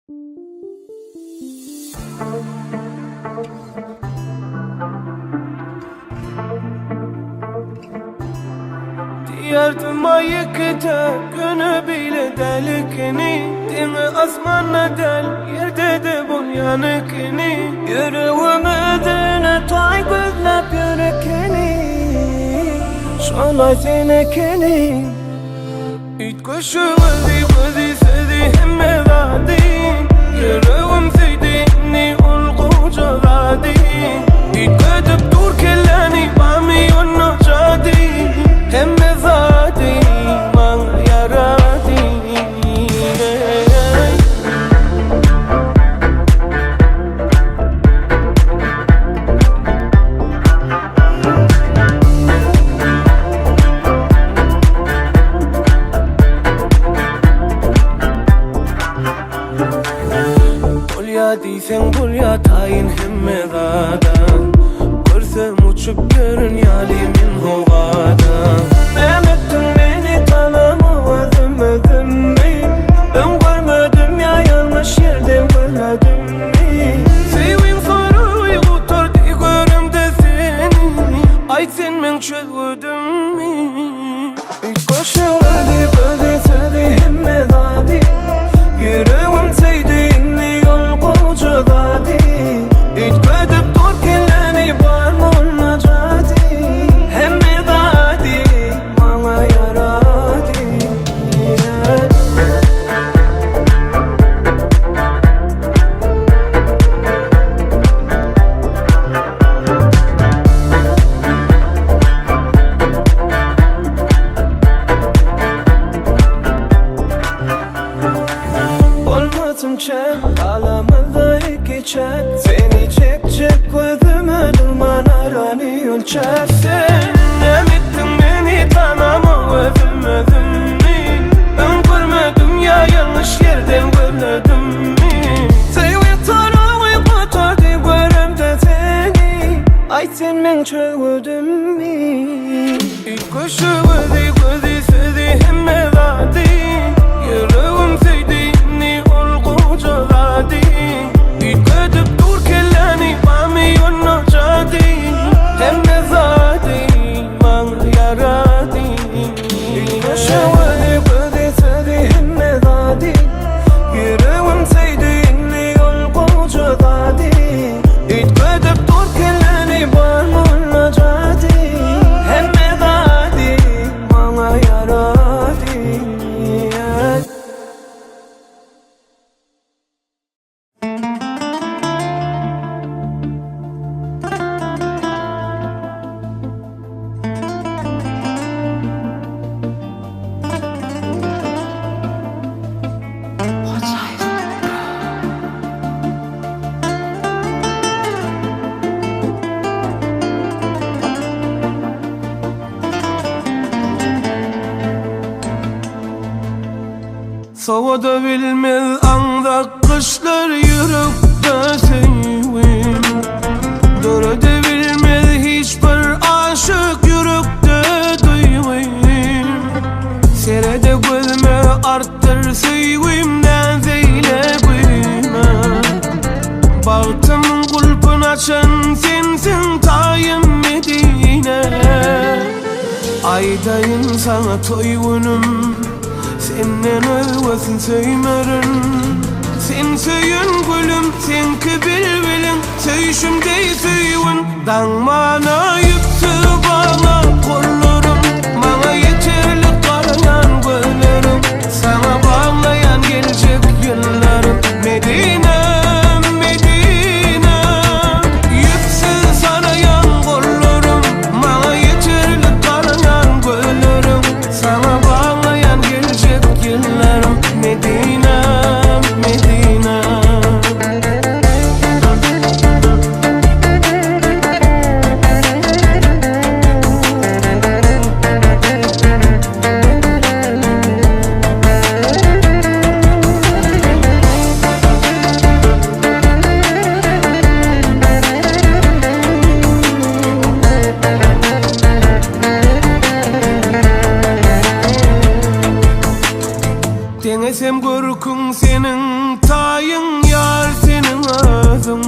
Diyardım ayıkta günü bile delikini Dini asmanla del yerde de bul yanıkini Yüreğim ödüne tay gözlep yürekini Şolay senekini İt kuşu vızi sezi hemme zadin Yüreğim seydini ol koca zadin İt ködüp dur kelleni bami yonno cadin Hemme zadi man yaradi Bulya diysen bulya tayin hemme zadan Görsem uçup görün yalimin hovadan Mehmet'tin beni tanımadım mi? Ben görmedim ya yanlış yerden görmedim mi? Sevim soruyu tutur diye görüm de seni Ay sen ben çözüldüm mi? İlk koşular deyip öde söyledi hemme zadi Yüreğim sevdiğini yol koca zadi İlk ödüp dur kelleni var mı cadi Hemme zadi bana yaradi Olmasın çek alamında iki çek Seni çek gözüme durman arani yol çek Sen emittin beni tanıma özüm mi? Ben görmedim ya yanlış yerden görmedim mi? Sevgi tarafı kutardı görüm de seni Ay sen ben çözdüm mi? İlk kuşu gözü sözü hemme zadi Yüreğim sevdiğini ol koca zadi İlk ödüp dur kelleni bami yonno cadi Hemme zadi man yaradi İlk kuşu gözü sözü hemme zadi Yüreğim sevdiğini ol koca zadi İlk ödüp dur kelleni bami yonno cadi Hemme zadi man yaradi Soğuda bilmez anda kışlar yürekte sevim Dörde bilmez hiçbir aşık yürekte duyum Serede gözüme arttır sevimden zeyle kıyma Bahtımın kulpun açan sensin tayım Medine Aydayın sana toyunum Senden özvesin söymerin Sen söyün gülüm, sen kibir bilin Söyüşüm dey söyün Danmana yüksü bana kollarım Bana yeterli karayan gönlerim Sana bağlayan gelecek yıllarım Medine, Medine Yüksü sarayan kollarım Bana yeterli karayan gönlerim Sana bağlayan gelecek yıllarım Medine, Medine senin tayın yar senin özün.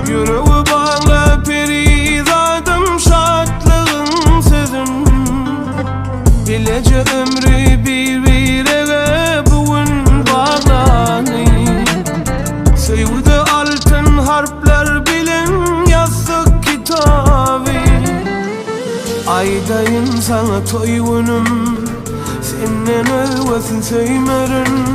Yüreği bağla perizadım şatlığın sözün. Bilece ömrü birbirine bugün bağlanı. Sevdi altın harfler bilen yazdık kitabı. Aydayın sana toyunum, senden ölvesin söymerin.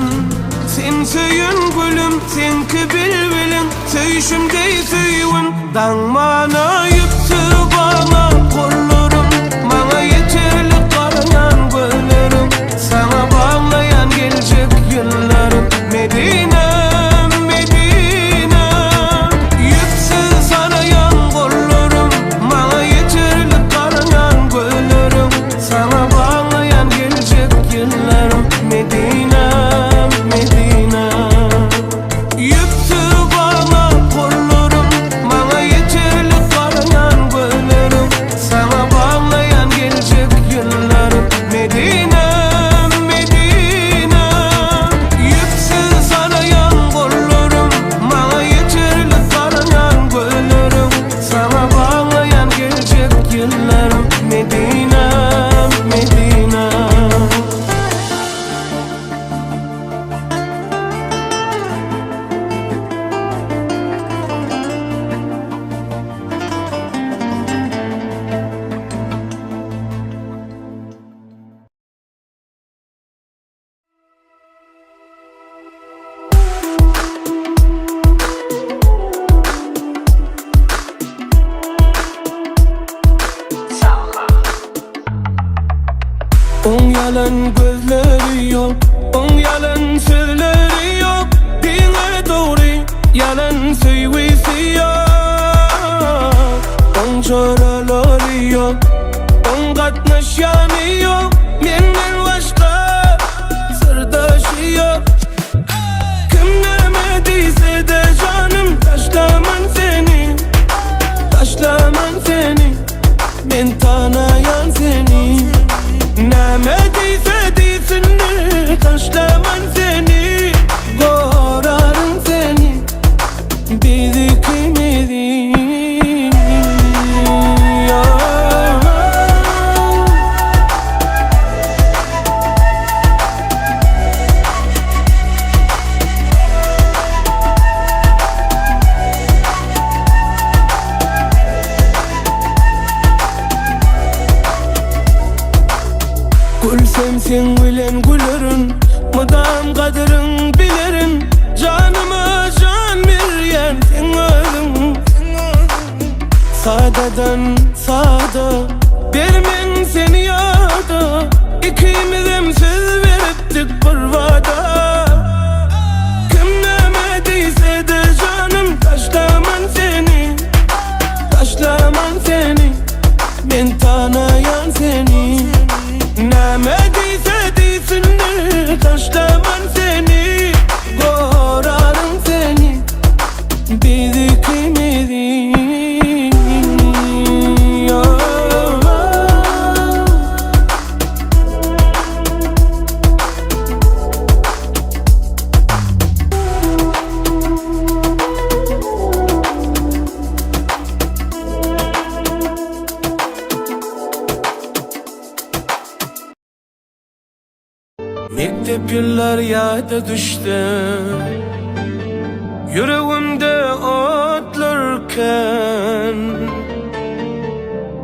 Sen söyün gülüm, sen ki bilbilin, söyüşümde söyün. Dağmana yüksü bana kollarım, bana yeterli karayan güllerim. Sana bağlayan gelecek yıllarım, Medine. On yalan gözleri yok, on yalan sözleri yok. Dine doğru yalan söylesi yok. On çaraları yok, on katnaşanı yok. Menden başka sırdaşı yok. Kim demediyse de canım, taşlaman seni, taşlaman seni. Ben tanıyan seni. Nemediyse değilsin, taşlaman seni, korarım seni, bizi kıymedin. Gülsem sen gülen gülerin, mıdam kadırın bilerin. Canıma can veren sen özün. Sadadan sada vermen seni yada. İkimizim söz veriptik bir vada. Kim demediyse de canım, taşlaman seni, taşlaman seni. Ben tanıyan seni. Nemediyse değilsin, taşlaman seni, korarım seni, bizi kıymedin. Mektep yıllar yada düştü, yüreğimde otlarken.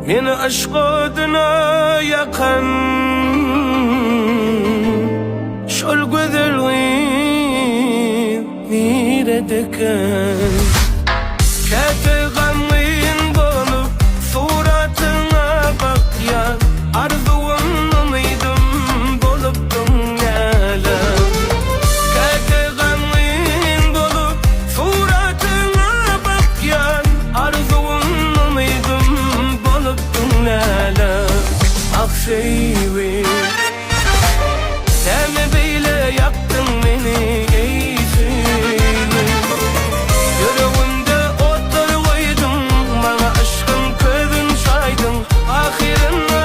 Meni aşk oduna yakan, şol güzelliğin neredeken. Kete gamlıyın bolup suratına bakyan, arzuum umidum bolup dünyala. Kete gamlıyın bolup suratına bakyan, arzuum umidum bolup dünyala. Ah sevim, sen böyle yaktın beni ey sevim. Yüreğimde otlar koydun, bana aşkın közün saydın. Ahirinde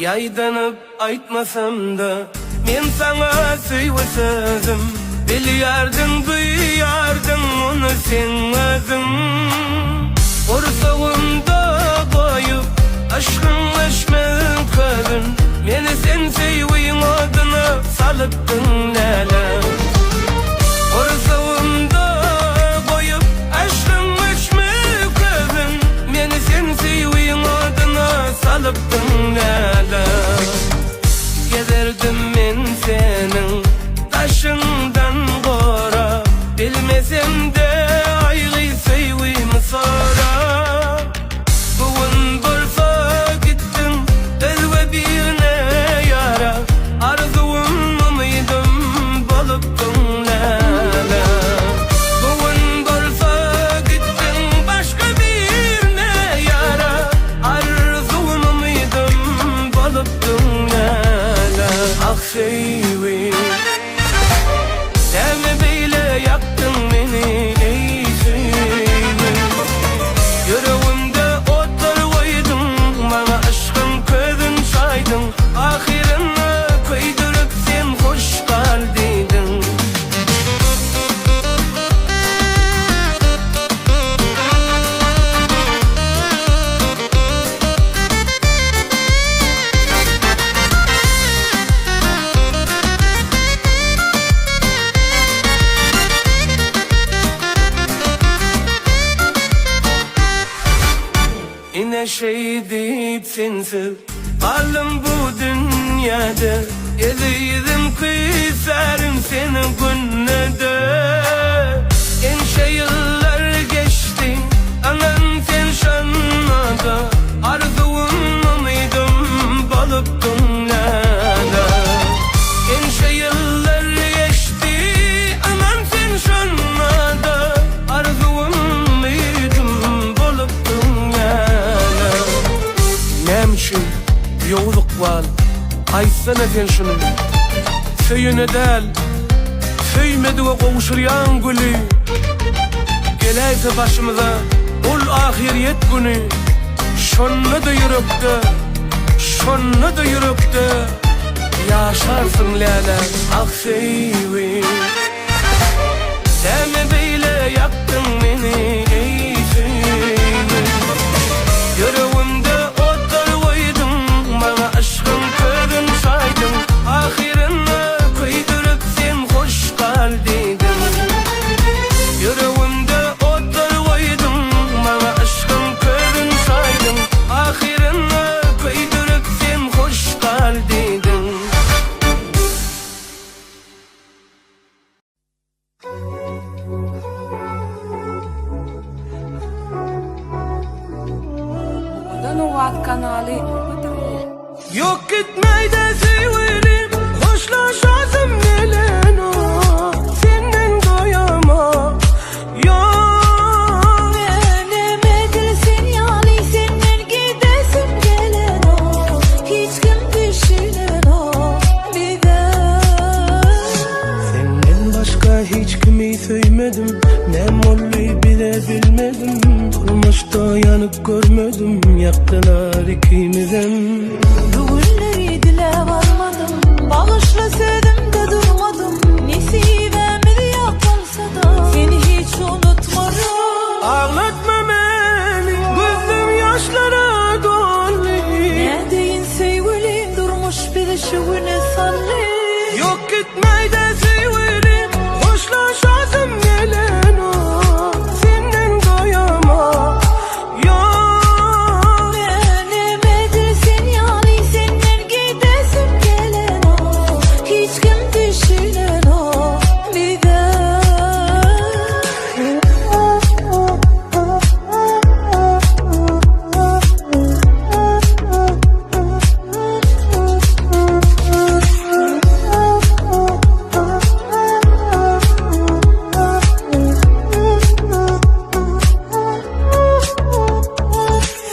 Yaydanıp aytmasam da men sana söýwesem, bilyardın duýardın onu sen özüň. Orsagymda goýup aşkyň eşmez közün, meni sen söýüň adyna salypdyň näle. Orsagymda goýup aşkyň eşmez közün, meni sen söýüň adyna salypdyň näle. Gezerdim men senin taşından gora, bilmesem de aýgy söýümi sora. Bugün bolsa gittin özge birine yara, arzuwym umydym bolupdyň näle. Bugün bolsa gittin başga birine yara, arzuwym umydym bolupdyň näle. Ah söýümi däme beýle ýakdyň meni ey söýümi. Yüreğimde otlar koydun, bana aşkın közün saydın. Ahirine köydürüp sen hoş kaldiydin. Yine şey deyip sensiz kaldım bu dünyada, eziydim kıysarim seni günnede. Enşe yıllar geçti anan sen şanmada, arzuwym umydym bolupdyň näle. Enşe yıllar geçti anan sen şanmada, arzuwym umydym bolupdyň näle. Nämçin ýowluk bar, aýtsana sen şunu. Söýüne däl, söýmediňe gowuşurýan güli. Geläýse başymyza ol ahiriýet güni. Şonda da ýürekde, şonda da ýürekde ýaşarsyň läle. Ah söýümi däme beýle ýakdyň meni ey söýümi. Yüreğimde otlar koydun, bana aşkın közün saydın. Ahirine köydürüp sen hoş kaldiydin. Yüreğimde otlar koydun, bana aşkın közün saydın. Ahirine köydürüp sen hoş kaldiydin. Donovat kanaly. Yok gitmeyde severim, hoşlaşasım gelen o. Senden doyama, yok. Veremedir sen yani senden gidesim gelen o. Hiç kim düşünen o bir de. Senden başka hiç kimi söylemedim, ne molli bile bilmedim. Durmuşta yanıp görmedim, yaktılar ikimizden. Bugünleri dile varmadım, bağışla sevdim de durmadım. Nesibemi de yapılsa da seni hiç unutmadım. Ağlatma beni, gözüm yaşlara doldu. Ne deyin sevgilim, durmuş bir de şu güne salli. Yok gitmeyde severim, hoşlaşasım gelen o. Senden doyama, yok. Veremedir sen yani senden gidesim gelen o. Hiç kim düşünen o bir de.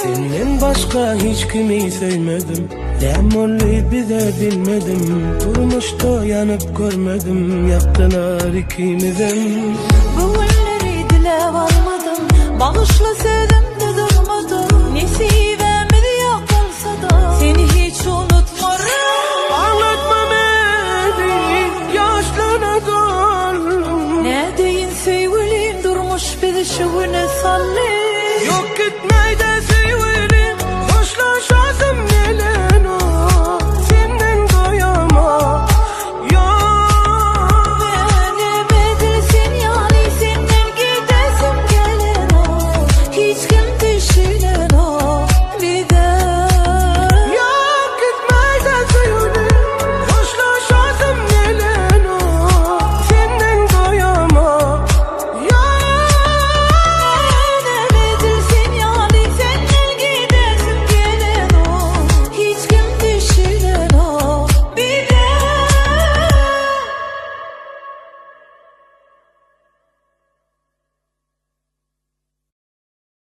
Senden başka hiç kimi sevmedim, ne molli bile bilmedim. Durmuşta yanıp görmedim, yaktılar ikimizden. Bugünleri dile varmadım, bağışla sevdim de durmadım. Nesibemi de yapılsa da seni hiç unutmadım. kim düşünen